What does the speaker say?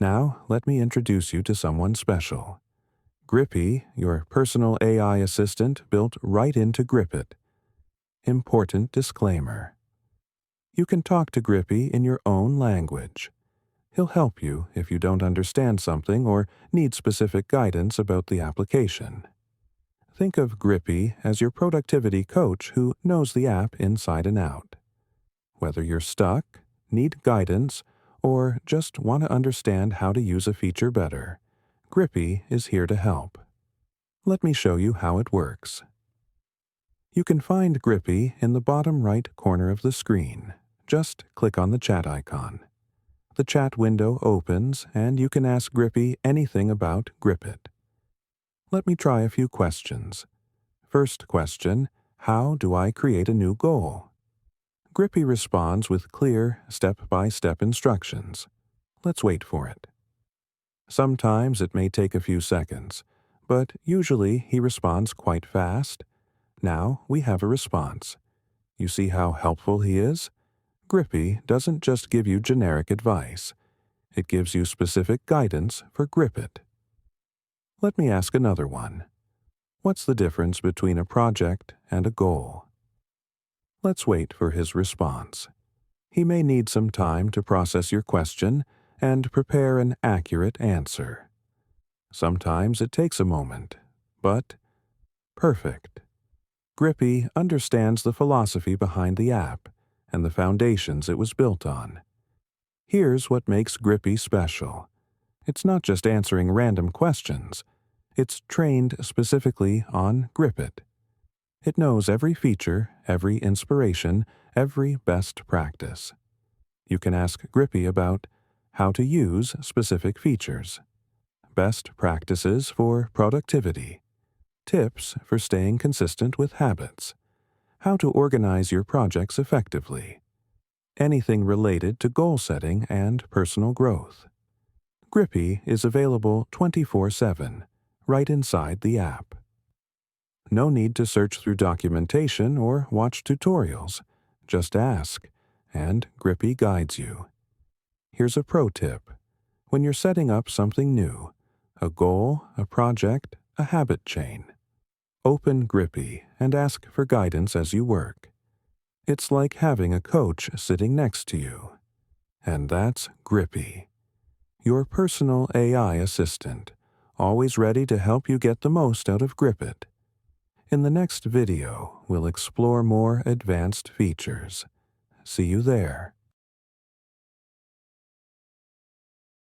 Now, let me introduce you to someone special. Grippy, your personal AI assistant built right into Grippit. Important disclaimer. You can talk to Grippy in your own language. He'll help you if you don't understand something or need specific guidance about the application. Think of Grippy as your productivity coach who knows the app inside and out. Whether you're stuck, need guidance, or just want to understand how to use a feature better, Grippy is here to help. Let me show you how it works. You can find Grippy in the bottom right corner of the screen. Just click on the chat icon. The chat window opens and you can ask Grippy anything about Grippit. Let me try a few questions. First question, how do I create a new goal? Grippy responds with clear, step-by-step instructions. Let's wait for it. Sometimes it may take a few seconds, but usually he responds quite fast. Now we have a response. You see how helpful he is? Grippy doesn't just give you generic advice. It gives you specific guidance for Grippit. Let me ask another one. What's the difference between a project and a goal? Let's wait for his response. He may need some time to process your question and prepare an accurate answer. Sometimes it takes a moment, but perfect. Grippy understands the philosophy behind the app and the foundations it was built on. Here's what makes Grippy special. It's not just answering random questions. It's trained specifically on Grippit. It knows every feature, every inspiration, every best practice. You can ask Grippy about how to use specific features, best practices for productivity, tips for staying consistent with habits, how to organize your projects effectively, anything related to goal setting and personal growth. Grippy is available 24/7, right inside the app. No need to search through documentation or watch tutorials. Just ask, and Grippy guides you. Here's a pro tip. When you're setting up something new, a goal, a project, a habit chain, open Grippy and ask for guidance as you work. It's like having a coach sitting next to you. And that's Grippy, your personal AI assistant, always ready to help you get the most out of Grippit. In the next video, we'll explore more advanced features. See you there.